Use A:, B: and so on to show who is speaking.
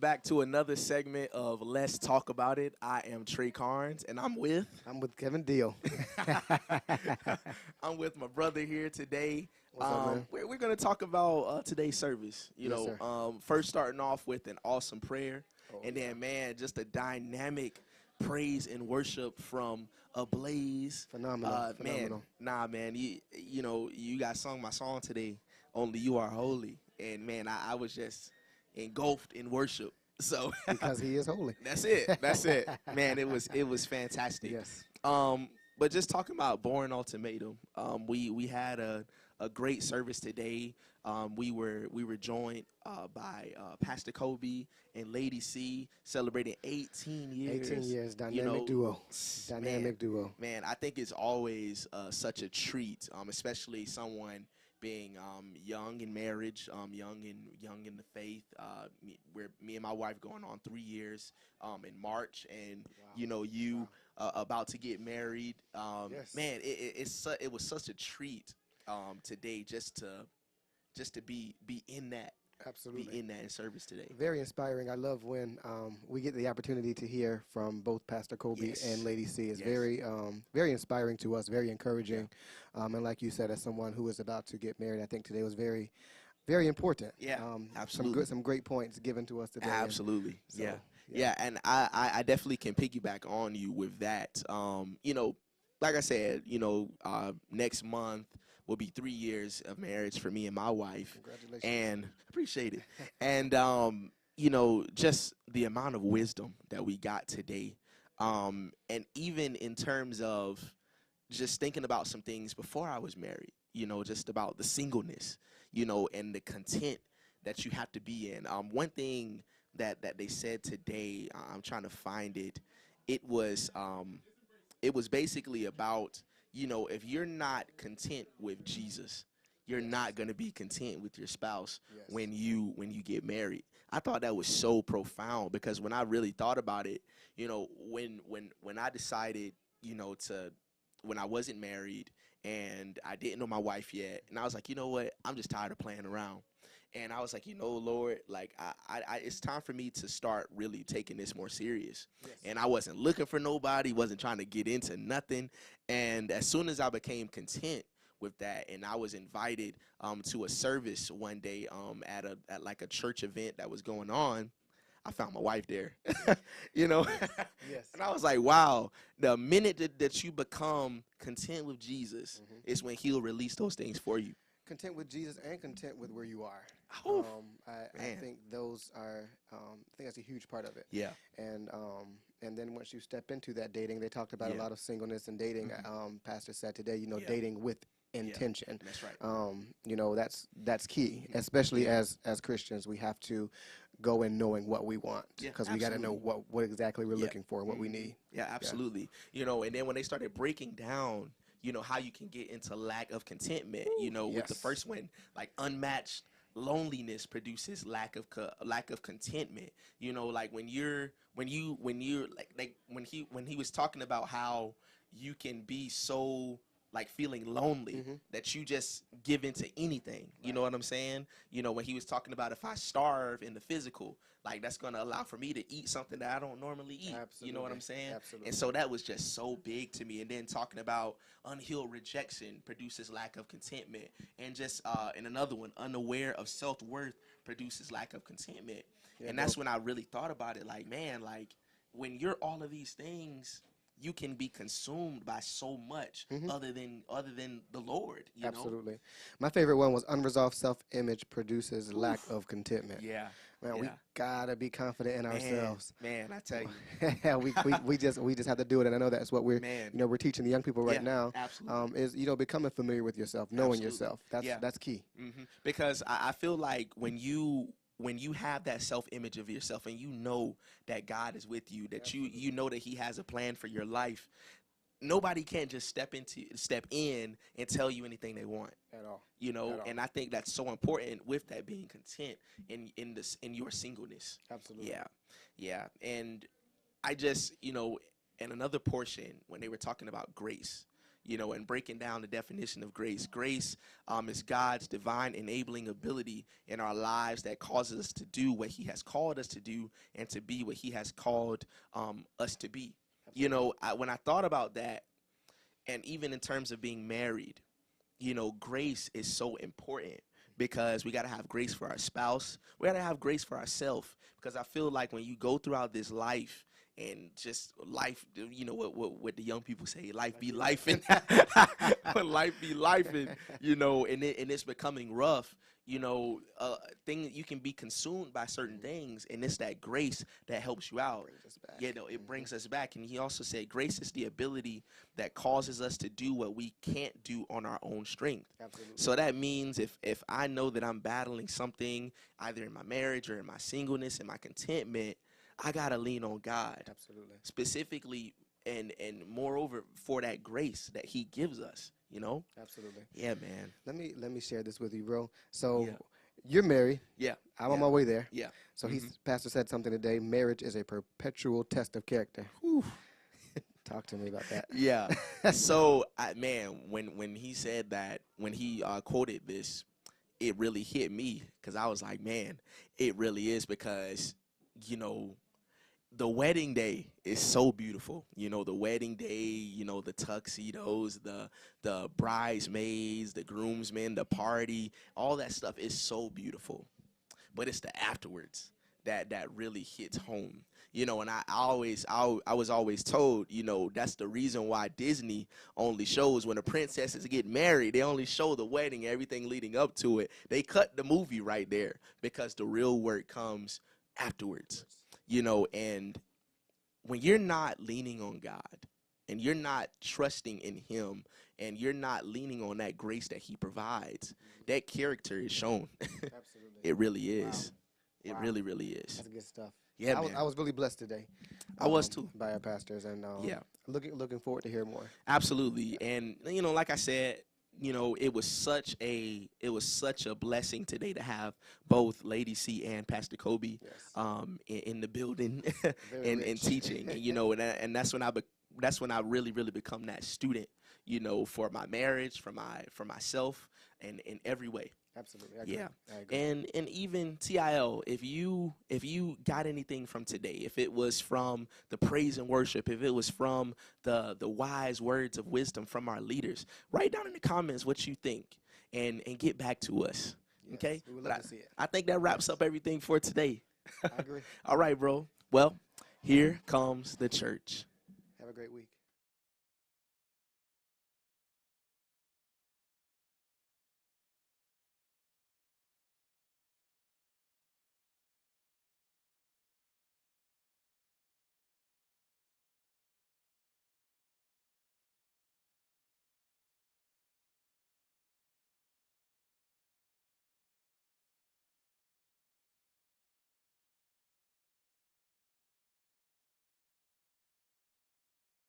A: back to another segment of Let's Talk About It. I am Trey Carnes, and
B: I'm with Kevin Deal.
A: I'm with my brother here today.
B: What's up, man?
A: We're going to talk about today's service.
B: Yes, sir.
A: First starting off with an awesome prayer, and
B: yeah.
A: then, man, just a dynamic praise and worship from Ablaze.
B: Phenomenal.
A: Man, you guys sung my song today, Only You Are Holy, and, man, I was just engulfed in worship. So
B: Because he is holy.
A: That's it. Man, it was fantastic.
B: Yes.
A: But just talking about Born Ultimatum, we had a great service today. We were joined by Pastor Cobie and Lady C, celebrating 18 years.
B: 18 years, dynamic duo. Duo.
A: Man, I think it's always such a treat, especially someone being young in marriage, young in the faith. Me and my wife going on 3 years in March, and
B: Wow.
A: About to get married.
B: Yes.
A: Man, it was such a treat today just to be in that.
B: Absolutely.
A: Be in that service today.
B: Very inspiring. I love when we get the opportunity to hear from both Pastor Cobie
A: Yes.
B: and Lady C. It's
A: Yes.
B: very inspiring to us, very encouraging. And like you said, as someone who is about to get married, I think today was very, very important.
A: Yeah, absolutely.
B: Some great points given to us today.
A: Absolutely.
B: So,
A: yeah. And I definitely can piggyback on you with that. Like I said, next month will be 3 years of marriage for me and my wife.
B: Congratulations.
A: And appreciate it. And just the amount of wisdom that we got today. And even in terms of just thinking about some things before I was married, just about the singleness, and the content that you have to be in. One thing that they said today, I'm trying to find it. It was basically about, if you're not content with Jesus, you're not going to be content with your spouse.
B: Yes.
A: when you get married. I thought that was so profound, because when I really thought about it, when I decided, when I wasn't married and I didn't know my wife yet, and I was like, you know what, I'm just tired of playing around. And I was like, Lord, like, I it's time for me to start really taking this more serious.
B: Yes.
A: And I wasn't looking for nobody, wasn't trying to get into nothing. And as soon as I became content with that, and I was invited to a service one day at like a church event that was going on, I found my wife there.
B: Yes.
A: And I was like, wow, the minute that you become content with Jesus is when he'll release those things for you.
B: Content with Jesus and content with where you are.
A: Oof,
B: I think those are. I think that's a huge part of it.
A: Yeah.
B: And then once you step into that dating, they talked about a lot of singleness and dating. Pastor said today, dating with intention.
A: That's right.
B: That's key, especially as Christians. We have to go in knowing what we want, because we got to know what exactly we're looking for and what we need.
A: Yeah, absolutely. And then when they started breaking down, how you can get into lack of contentment, with the first one, like unmatched loneliness produces lack of contentment. Like when he was talking about how you can be so like feeling lonely that you just give into anything. You know what I'm saying? When he was talking about, if I starve in the physical, like, that's going to allow for me to eat something that I don't normally eat.
B: Absolutely.
A: You know what I'm saying?
B: Absolutely.
A: And so that was just so big to me. And then talking about unhealed rejection produces lack of contentment. And just, and another one, unaware of self-worth produces lack of contentment.
B: Yeah,
A: and that's when I really thought about it. Like, man, like, when you're all of these things, you can be consumed by so much other than the Lord.
B: Absolutely. My favorite one was unresolved self-image produces lack of contentment.
A: Yeah.
B: Man, we gotta be confident in ourselves.
A: Man, I tell you.
B: we just have to do it, and I know that's what we're we're teaching the young people right now.
A: Absolutely.
B: Is becoming familiar with yourself, knowing yourself. That's key.
A: Because I feel like when you have that self-image of yourself, and you know that God is with you, that you know that he has a plan for your life, nobody can just step in and tell you anything they want
B: At all.
A: And I think that's so important with that, being content in your singleness.
B: Absolutely.
A: Yeah. And I just, in another portion, when they were talking about grace, and breaking down the definition of grace. Grace is God's divine enabling ability in our lives that causes us to do what he has called us to do and to be what he has called us to be. When I thought about that, and even in terms of being married, grace is so important because we got to have grace for our spouse. We got to have grace for ourselves, because I feel like when you go throughout this life and just life, what the young people say, life be lifing, life be lifing, and it's becoming rough. You can be consumed by certain things, and it's that grace that helps you out. It brings us back. And he also said grace is the ability that causes us to do what we can't do on our own strength.
B: Absolutely.
A: So that means if I know that I'm battling something either in my marriage or in my singleness and my contentment, I gotta lean on God.
B: Absolutely.
A: Specifically and moreover for that grace that he gives us.
B: Absolutely.
A: Yeah, man.
B: Let me share this with you, bro. So you're married.
A: Yeah.
B: I'm on my way there.
A: Yeah.
B: So Pastor said something today. Marriage is a perpetual test of character.
A: Whew.
B: Talk to me about that.
A: Yeah. So, when he said that, when he quoted this, it really hit me, because I was like, man, it really is, because, the wedding day is so beautiful. The wedding day, the tuxedos, the bridesmaids, the groomsmen, the party, all that stuff is so beautiful. But it's the afterwards that really hits home. And I was always told, that's the reason why Disney only shows when the princesses get married. They only show the wedding, everything leading up to it. They cut the movie right there, because the real work comes afterwards. And when you're not leaning on God and you're not trusting in him and you're not leaning on that grace that he provides, that character is shown.
B: Absolutely.
A: It really is.
B: Wow.
A: It really, really is.
B: That's good stuff.
A: Yeah, man.
B: I was really blessed today.
A: I was too.
B: By our pastors, and looking forward to hear more.
A: Absolutely. And like I said, it was such a blessing today to have both Lady C and Pastor Cobie in the building and teaching. And that's when I really, really become that student, for my marriage, for myself, and in every way.
B: Absolutely. I agree.
A: Yeah.
B: I agree.
A: And even TIL, if you got anything from today, if it was from the praise and worship, if it was from the wise words of wisdom from our leaders, write down in the comments what you think and get back to us.
B: Yes,
A: okay?
B: We would love to see it.
A: I think that wraps up everything for today.
B: I agree.
A: All right, bro. Well, here comes the church.
B: Have a great week.